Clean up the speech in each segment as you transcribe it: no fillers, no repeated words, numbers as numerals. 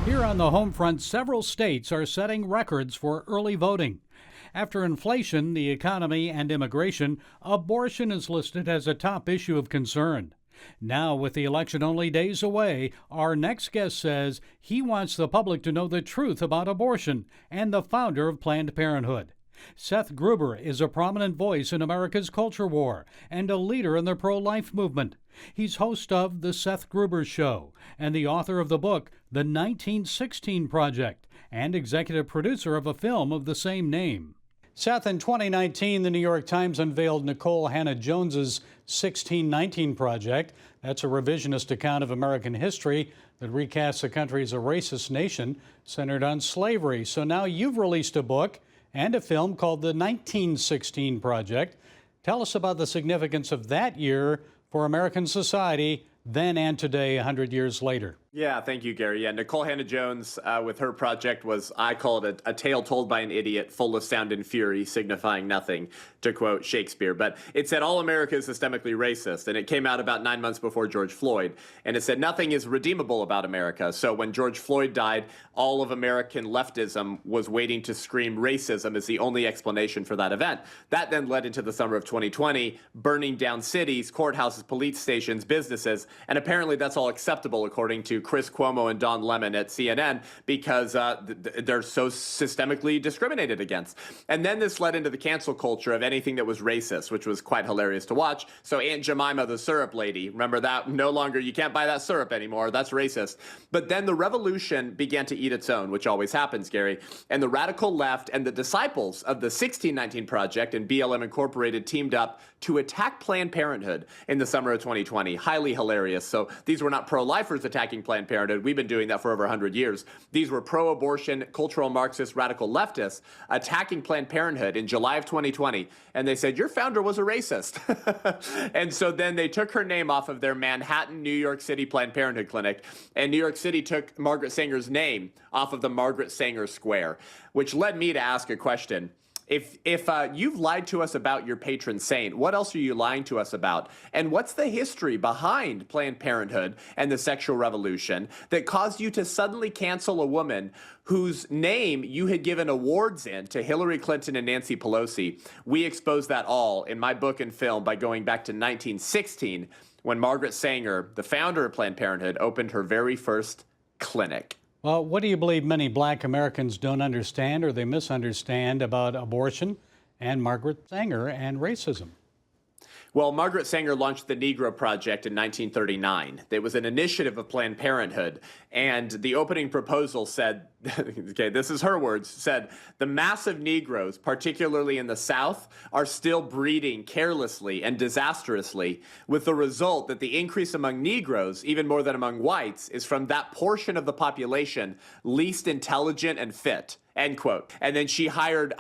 Here on the home front, several states are setting records for early voting. After inflation, the economy, and immigration, abortion is listed as a top issue of concern. Now, with the election only days away, our next guest says he wants the public to know the truth about abortion and the founder of Planned Parenthood. Seth Gruber is a prominent voice in America's culture war and a leader in the pro-life movement. He's host of The Seth Gruber Show and the author of the book, The 1916 Project, and executive producer of a film of the same name. Seth, in 2019, the New York Times unveiled Nikole Hannah-Jones's 1619 Project. That's a revisionist account of American history that recasts the country as a racist nation centered on slavery. So now you've released a book and a film called The 1916 Project. Tell us about the significance of that year for American society then and today, 100 years later. Yeah, thank you, Gary. Yeah, Nikole Hannah-Jones with her project was, I call it a tale told by an idiot, full of sound and fury, signifying nothing, to quote Shakespeare. But it said all America is systemically racist, and it came out about 9 months before George Floyd. And it said nothing is redeemable about America. So when George Floyd died, all of American leftism was waiting to scream racism as the only explanation for that event. That then led into the summer of 2020, burning down cities, courthouses, police stations, businesses, and apparently that's all acceptable according to Chris Cuomo and Don Lemon at CNN because they're so systemically discriminated against. And then this led into the cancel culture of anything that was racist, which was quite hilarious to watch. So Aunt Jemima, the syrup lady, remember that? No longer, you can't buy that syrup anymore. That's racist. But then the revolution began to eat its own, which always happens, Gary. And the radical left and the disciples of the 1619 Project and BLM Incorporated teamed up to attack Planned Parenthood in the summer of 2020. Highly hilarious. So these were not pro-lifers attacking Planned Parenthood. We've been doing that for over 100 years. These were pro-abortion, cultural Marxist, radical leftists attacking Planned Parenthood in July of 2020. And they said, your founder was a racist. And so then they took her name off of their Manhattan, New York City Planned Parenthood clinic. And New York City took Margaret Sanger's name off of the Margaret Sanger Square, which led me to ask a question. If you've lied to us about your patron saint, what else are you lying to us about? And what's the history behind Planned Parenthood and the sexual revolution that caused you to suddenly cancel a woman whose name you had given awards in to Hillary Clinton and Nancy Pelosi? We expose that all in my book and film by going back to 1916 when Margaret Sanger, the founder of Planned Parenthood, opened her very first clinic. Well, what do you believe many black Americans don't understand or they misunderstand about abortion and Margaret Sanger and racism? Well, Margaret Sanger launched the Negro Project in 1939. It was an initiative of Planned Parenthood. And the opening proposal said, okay, this is her words, said, the mass of Negroes, particularly in the South, are still breeding carelessly and disastrously, with the result that the increase among Negroes, even more than among whites, is from that portion of the population least intelligent and fit, end quote. And then she hired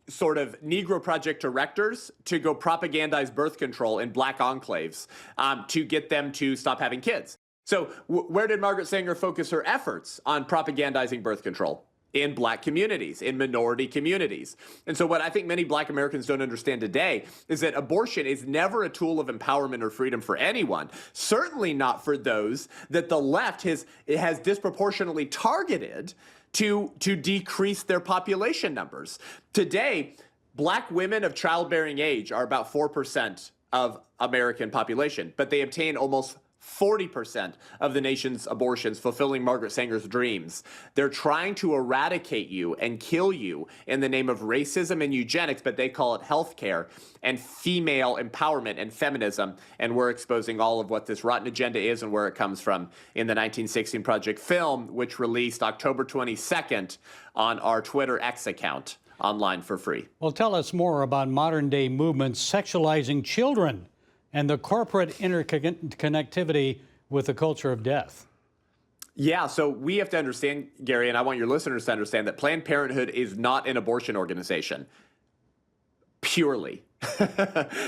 sort of Negro Project directors to go propagandize birth control in black enclaves to get them to stop having kids. So where did Margaret Sanger focus her efforts on propagandizing birth control? In black communities, in minority communities. And so what I think many black Americans don't understand today is that abortion is never a tool of empowerment or freedom for anyone, certainly not for those that the left has disproportionately targeted to decrease their population numbers. Today, black women of childbearing age are about 4% of American population, but they obtain almost 40% of the nation's abortions, fulfilling Margaret Sanger's dreams. They're trying to eradicate you and kill you in the name of racism and eugenics, but they call it healthcare and female empowerment and feminism. And we're exposing all of what this rotten agenda is and where it comes from in the 1916 Project film, which released October 22nd on our Twitter X account online for free. Well, tell us more about modern day movements sexualizing children and the corporate interconnectivity with the culture of death. Yeah, so we have to understand, Gary, and I want your listeners to understand that Planned Parenthood is not an abortion organization. Purely.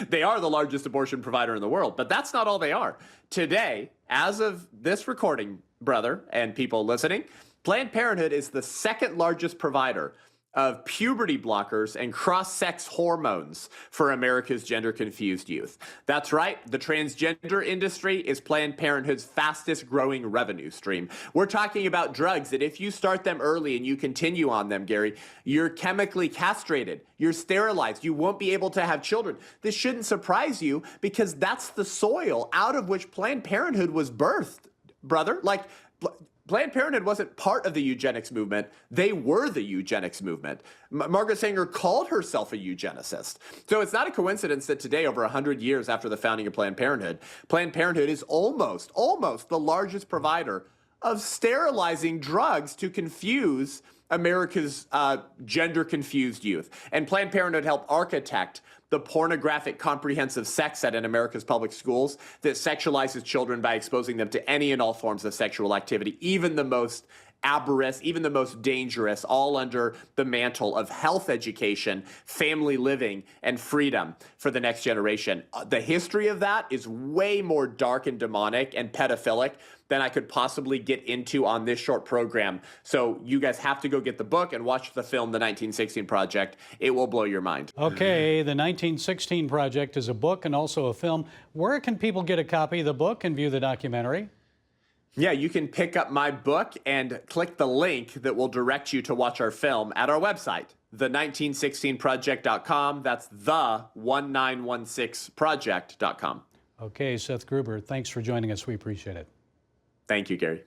They are the largest abortion provider in the world, but that's not all they are. Today, as of this recording, brother, and people listening, Planned Parenthood is the second largest provider of puberty blockers and cross-sex hormones for America's gender-confused youth. That's right, the transgender industry is Planned Parenthood's fastest-growing revenue stream. We're talking about drugs that if you start them early and you continue on them, Gary, you're chemically castrated, you're sterilized, you won't be able to have children. This shouldn't surprise you because that's the soil out of which Planned Parenthood was birthed, brother. Like, Planned Parenthood wasn't part of the eugenics movement. They were the eugenics movement. Margaret Sanger called herself a eugenicist. So it's not a coincidence that today, over 100 years after the founding of Planned Parenthood is almost the largest provider of sterilizing drugs to confuse America's gender-confused youth. And Planned Parenthood helped architect the pornographic comprehensive sex ed in America's public schools that sexualizes children by exposing them to any and all forms of sexual activity, even the most aberrant, even the most dangerous, all under the mantle of health education, family living, and freedom for the next generation. The history of that is way more dark and demonic and pedophilic than I could possibly get into on this short program. So you guys have to go get the book and watch the film, The 1916 Project. It will blow your mind. Okay, The 1916 Project is a book and also a film. Where can people get a copy of the book and view the documentary? Yeah, you can pick up my book and click the link that will direct you to watch our film at our website, the1916project.com. That's the1916project.com. Okay, Seth Gruber, thanks for joining us. We appreciate it. Thank you, Gary.